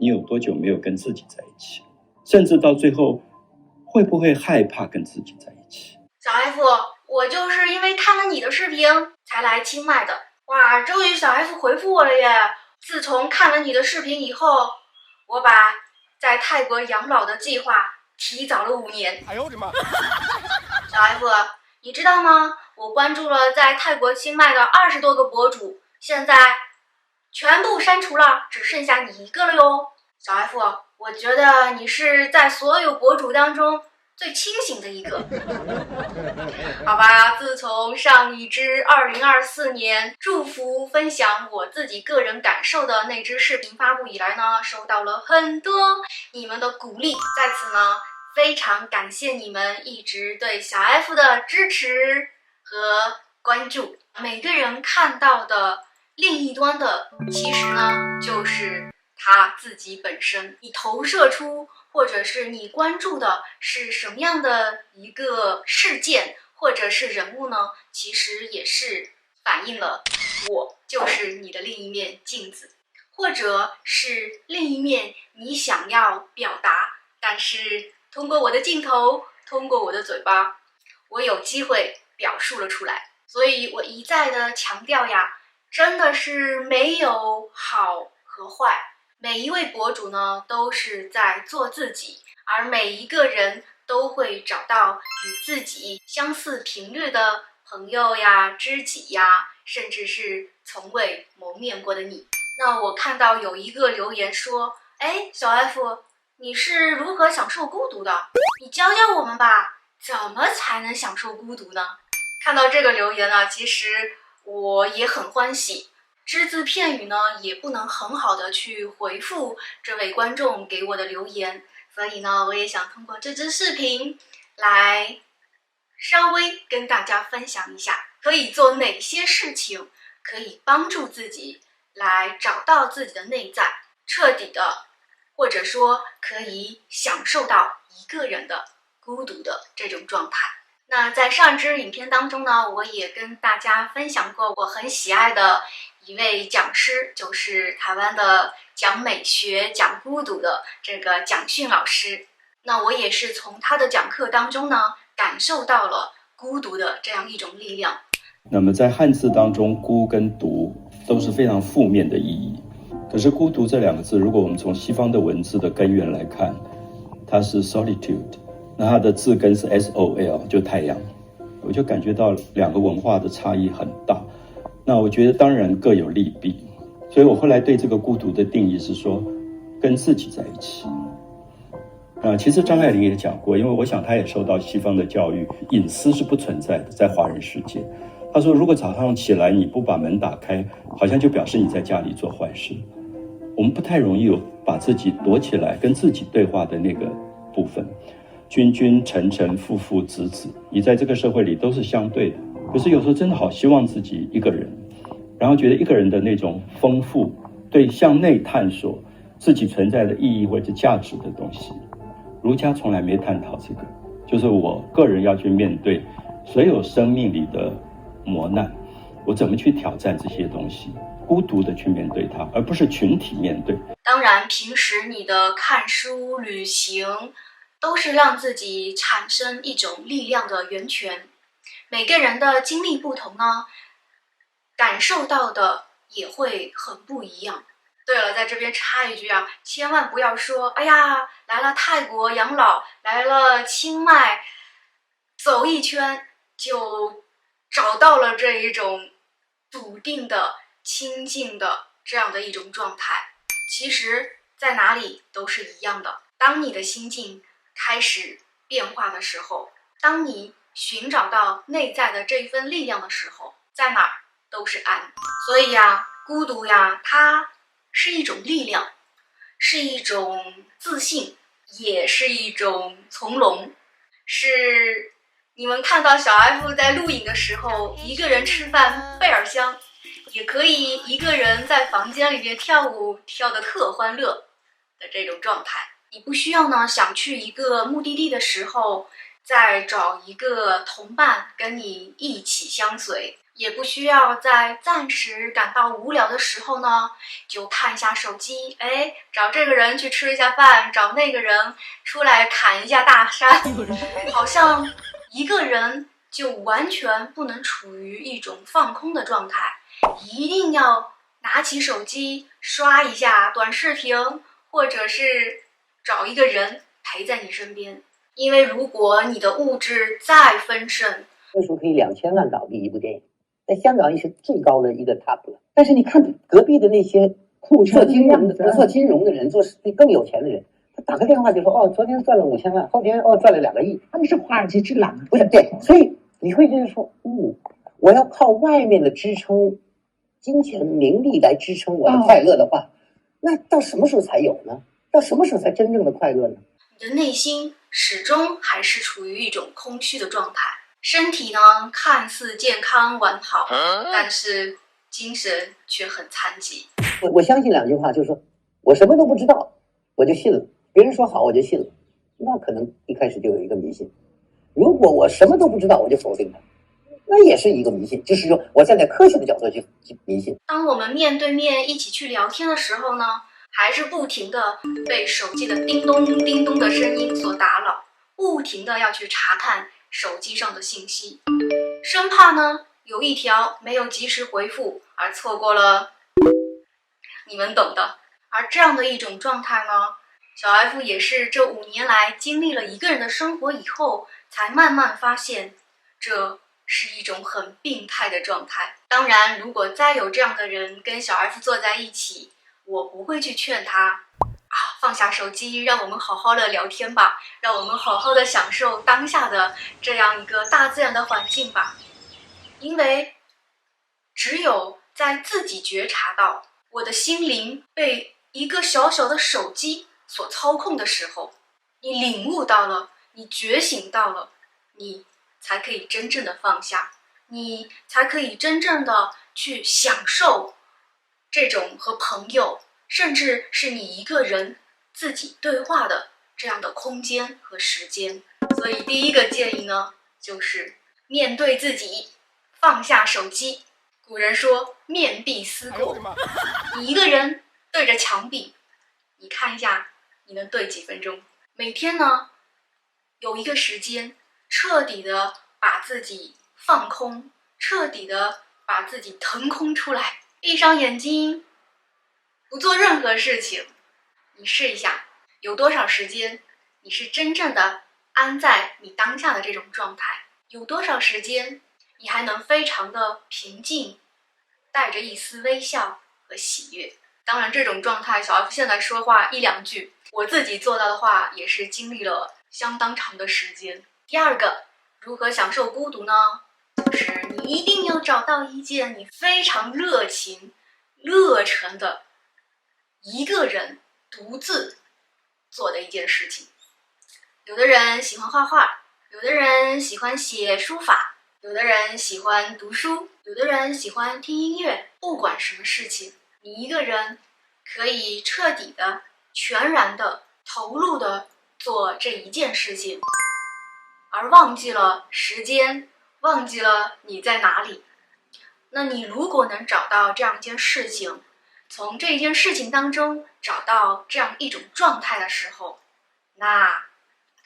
你有多久没有跟自己在一起，甚至到最后会不会害怕跟自己在一起。小 F， 我就是因为看了你的视频才来清迈的。哇，终于小 F 回复我了耶！自从看了你的视频以后，我把在泰国养老的计划提早了5年。哎呦我的妈！小 F， 你知道吗？我关注了在泰国清迈的20多个博主，现在全部删除了，只剩下你一个了哟。小 F， 我觉得你是在所有博主当中最清醒的一个。好吧，自从上一支2024年祝福分享我自己个人感受的那支视频发布以来呢，收到了很多你们的鼓励，在此呢非常感谢你们一直对小 F 的支持和关注。每个人看到的另一端的其实呢就是他自己本身，你投射出或者是你关注的是什么样的一个事件或者是人物呢，其实也是反映了我就是你的另一面镜子，或者是另一面你想要表达，但是通过我的镜头，通过我的嘴巴，我有机会表述了出来。所以我一再的强调呀，真的是没有好和坏，每一位博主呢都是在做自己，而每一个人都会找到与自己相似频率的朋友呀、知己呀，甚至是从未谋面过的你。那我看到有一个留言说，哎，小 F， 你是如何享受孤独的？你教教我们吧，怎么才能享受孤独呢？看到这个留言呢，其实我也很欢喜，只字片语呢也不能很好的去回复这位观众给我的留言，所以呢我也想通过这支视频来稍微跟大家分享一下可以做哪些事情可以帮助自己来找到自己的内在，彻底的或者说可以享受到一个人的孤独的这种状态。那在上支影片当中呢，我也跟大家分享过我很喜爱的一位讲师，就是台湾的讲美学、讲孤独的这个蒋勋老师。那我也是从他的讲课当中呢，感受到了孤独的这样一种力量。那么在汉字当中，孤跟独都是非常负面的意义。可是孤独这2个字，如果我们从西方的文字的根源来看，它是 solitude， 那它的字根是 sol， 就太阳。我就感觉到2个文化的差异很大。那我觉得当然各有利弊，所以我后来对这个孤独的定义是说，跟自己在一起。其实张爱玲也讲过，因为我想她也受到西方的教育，隐私是不存在的，在华人世界。她说，如果早上起来你不把门打开，好像就表示你在家里做坏事。我们不太容易有把自己躲起来跟自己对话的那个部分。君君臣臣父父子子，你在这个社会里都是相对的，可是有时候真的好希望自己一个人，然后觉得一个人的那种丰富，对向内探索自己存在的意义或者价值的东西，儒家从来没探讨这个。就是我个人要去面对所有生命里的磨难，我怎么去挑战这些东西，孤独的去面对它，而不是群体面对。当然平时你的看书、旅行都是让自己产生一种力量的源泉。每个人的经历不同呢，感受到的也会很不一样。对了，在这边插一句啊，千万不要说，哎呀，来了泰国养老，来了清迈走一圈就找到了这一种笃定的、清静的这样的一种状态。其实在哪里都是一样的。当你的心境开始变化的时候，当你寻找到内在的这一份力量的时候，在哪儿都是安。所以呀，孤独呀，它是一种力量，是一种自信，也是一种从容。是你们看到小 F 在录影的时候一个人吃饭倍儿香，也可以一个人在房间里面跳舞跳得特欢乐的这种状态。你不需要呢想去一个目的地的时候再找一个同伴跟你一起相随，也不需要在暂时感到无聊的时候呢，就看一下手机，找这个人去吃一下饭，找那个人出来砍一下大山，好像一个人就完全不能处于一种放空的状态，一定要拿起手机刷一下短视频，或者是找一个人陪在你身边。因为如果你的物质再丰盛，那时候可以2000万港币一部电影，在香港也是最高的一个 top 了。但是你看隔壁的那些做金融的人，做更有钱的人，他打个电话就说昨天赚了5000万，后天赚了2个亿，他们是华尔街之狼，不是对，所以你会觉得说，我要靠外面的支撑，金钱名利来支撑我的快乐的话，那到什么时候才有呢？到什么时候才真正的快乐呢？你的内心始终还是处于一种空虚的状态，身体呢看似健康完好，但是精神却很残疾。我相信2句话，就是说我什么都不知道，我就信了；别人说好，我就信了。那可能一开始就有一个迷信。如果我什么都不知道，我就否定它，那也是一个迷信。就是说，我站在科学的角度去迷信。当我们面对面一起去聊天的时候呢，还是不停的被手机的叮咚叮咚的声音所打扰，不停的要去查看手机上的信息，生怕呢有一条没有及时回复而错过了，你们懂的。而这样的一种状态呢，小 F 也是这5年来经历了一个人的生活以后，才慢慢发现这是一种很病态的状态。当然，如果再有这样的人跟小 F 坐在一起，我不会去劝他放下手机，让我们好好的聊天吧，让我们好好的享受当下的这样一个大自然的环境吧。因为只有在自己觉察到我的心灵被一个小小的手机所操控的时候，你领悟到了，你觉醒到了，你才可以真正的放下，你才可以真正的去享受这种和朋友，甚至是你一个人自己对话的这样的空间和时间。所以第一个建议呢，就是面对自己，放下手机。古人说面壁思过，你一个人对着墙壁，你看一下你能对几分钟。每天呢有一个时间，彻底的把自己放空，彻底的把自己腾空出来，闭上眼睛，不做任何事情。你试一下，有多少时间你是真正的安在你当下的这种状态？有多少时间你还能非常的平静，带着一丝微笑和喜悦？当然这种状态小 F 现在说话1、2句，我自己做到的话也是经历了相当长的时间。第二个，如何享受孤独呢？就是你一定要找到一件你非常热情热忱的一个人独自做的一件事情。有的人喜欢画画，有的人喜欢写书法，有的人喜欢读书，有的人喜欢听音乐。不管什么事情，你一个人可以彻底的全然的投入的做这一件事情，而忘记了时间，忘记了你在哪里。那你如果能找到这样一件事情，从这一件事情当中找到这样一种状态的时候，那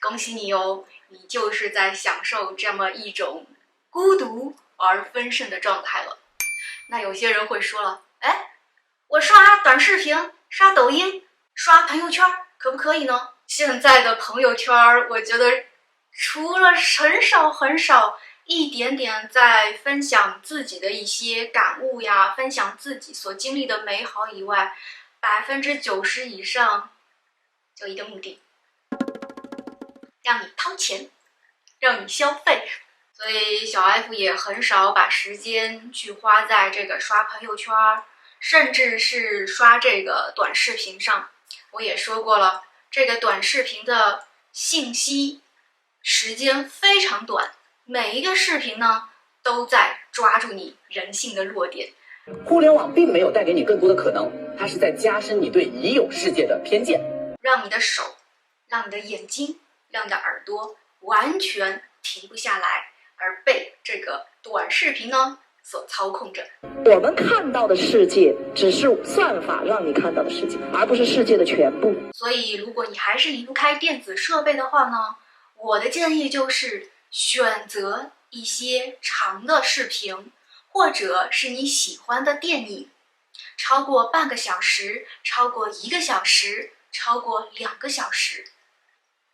恭喜你哦，你就是在享受这么一种孤独而丰盛的状态了。那有些人会说了，我刷短视频，刷抖音，刷朋友圈可不可以呢？现在的朋友圈我觉得除了很少一点点在分享自己的一些感悟呀，分享自己所经历的美好以外，90%以上就一个目的，让你掏钱，让你消费。所以小 F 也很少把时间去花在这个刷朋友圈，甚至是刷这个短视频上。我也说过了，这个短视频的信息时间非常短，每一个视频呢都在抓住你人性的弱点。互联网并没有带给你更多的可能，它是在加深你对已有世界的偏见，让你的手，让你的眼睛，让你的耳朵完全停不下来，而被这个短视频呢所操控着。我们看到的世界只是算法让你看到的世界，而不是世界的全部。所以如果你还是离不开电子设备的话呢，我的建议就是选择一些长的视频，或者是你喜欢的电影，超过半个小时，超过1个小时，超过2个小时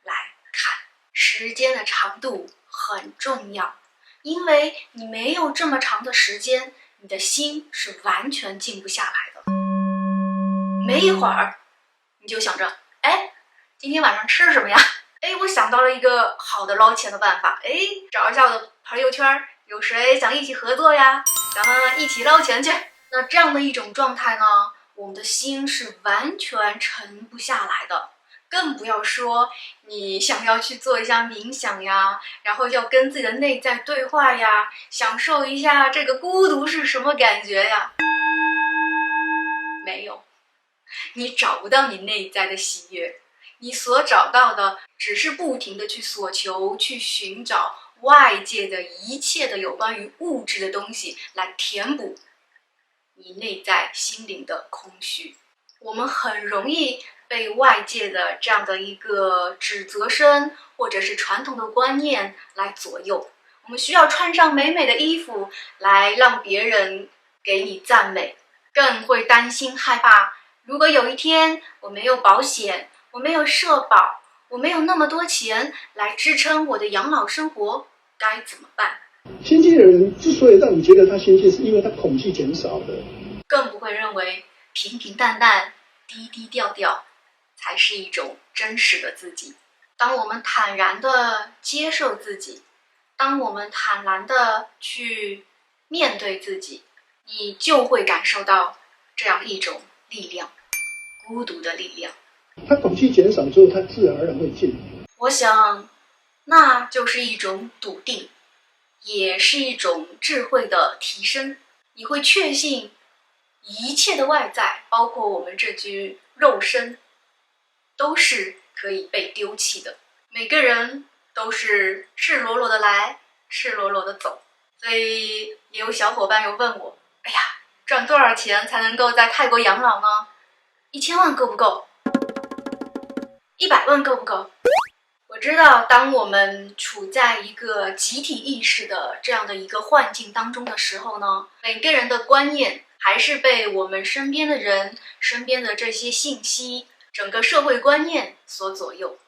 来看。时间的长度很重要，因为你没有这么长的时间，你的心是完全静不下来的。没一会儿你就想着，今天晚上吃什么呀？我想到了一个好的捞钱的办法，找一下我的朋友圈，有谁想一起合作呀？咱们一起捞钱去。那这样的一种状态呢，我们的心是完全沉不下来的，更不要说你想要去做一下冥想呀，然后要跟自己的内在对话呀，享受一下这个孤独是什么感觉呀。没有，你找不到你内在的喜悦，你所找到的只是不停的去索求，去寻找外界的一切的有关于物质的东西来填补你内在心灵的空虚。我们很容易被外界的这样的一个指责声，或者是传统的观念来左右。我们需要穿上美美的衣服来让别人给你赞美，更会担心害怕，如果有一天我没有保险，我没有社保，我没有那么多钱来支撑我的养老生活，该怎么办？心静的人之所以让你觉得他心静，是因为他恐惧减少了，更不会认为平平淡淡、低低调调才是一种真实的自己。当我们坦然地接受自己，当我们坦然地去面对自己，你就会感受到这样一种力量，孤独的力量。他恐惧减少之后，他自然而然会静。我想那就是一种笃定，也是一种智慧的提升。你会确信一切的外在，包括我们这具肉身，都是可以被丢弃的。每个人都是赤裸裸的来，赤裸裸的走。所以也有小伙伴又问我，赚多少钱才能够在泰国养老呢？1000万够不够？100万够不够？我知道当我们处在一个集体意识的这样的一个幻境当中的时候呢，每个人的观念还是被我们身边的人、身边的这些信息、整个社会观念所左右。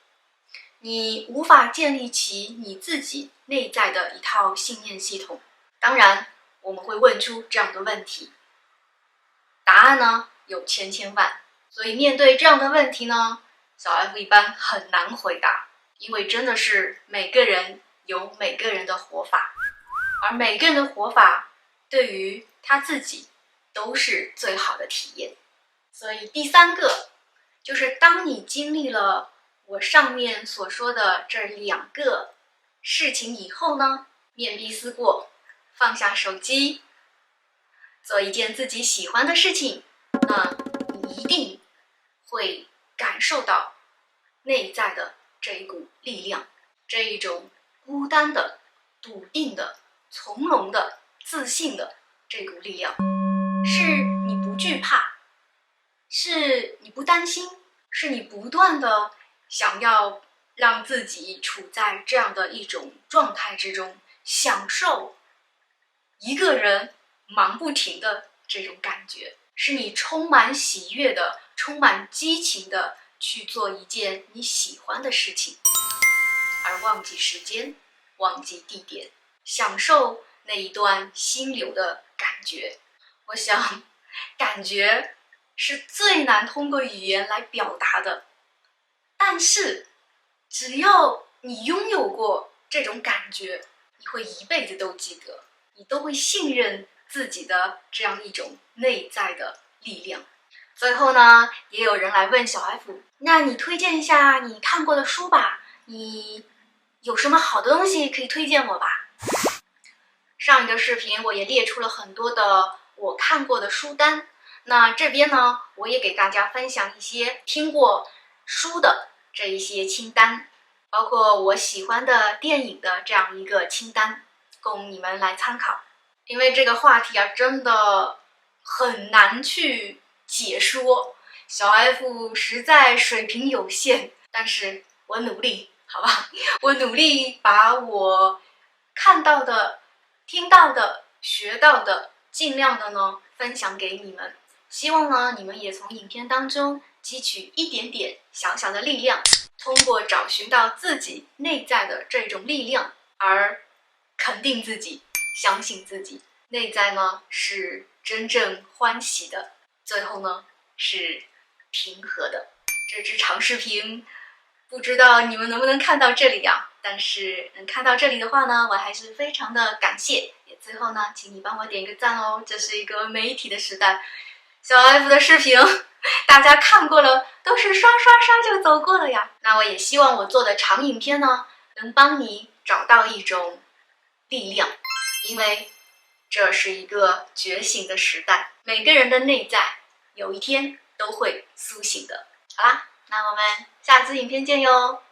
你无法建立起你自己内在的一套信念系统。当然我们会问出这样的问题，答案呢有千万，所以面对这样的问题呢，小 F 一般很难回答，因为真的是每个人有每个人的活法，而每个人的活法对于他自己都是最好的体验。所以第3个就是当你经历了我上面所说的这2个事情以后呢，面壁思过，放下手机，做一件自己喜欢的事情，那你一定会感受到内在的这一股力量，这一种孤单的、笃定的、从容的、自信的这股力量，是你不惧怕，是你不担心，是你不断的想要让自己处在这样的一种状态之中，享受一个人忙不停的这种感觉，是你充满喜悦的、充满激情的去做一件你喜欢的事情，而忘记时间，忘记地点，享受那一段心流的感觉。我想感觉是最难通过语言来表达的，但是只要你拥有过这种感觉，你会一辈子都记得，你都会信任自己的这样一种内在的力量。最后呢，也有人来问小 F， 那你推荐一下你看过的书吧，你有什么好的东西可以推荐我吧？上一个视频我也列出了很多的我看过的书单，那这边呢，我也给大家分享一些听过书的这一些清单，包括我喜欢的电影的这样一个清单，供你们来参考。因为这个话题啊，真的很难去解说，小 F 实在水平有限，但是我努力，好吧，我努力把我看到的、听到的、学到的，尽量的呢分享给你们。希望呢你们也从影片当中汲取一点点小小的力量，通过找寻到自己内在的这种力量而肯定自己，相信自己，内在呢是真正欢喜的，最后呢是平和的。这支长视频不知道你们能不能看到这里啊？但是能看到这里的话呢，我还是非常的感谢。也最后呢，请你帮我点一个赞哦。这是一个媒体的时代，小 F 的视频大家看过了，都是刷刷刷就走过了呀。那我也希望我做的长影片呢，能帮你找到一种力量，因为这是一个觉醒的时代，每个人的内在有一天都会苏醒的。好啦，那我们下次影片见哟。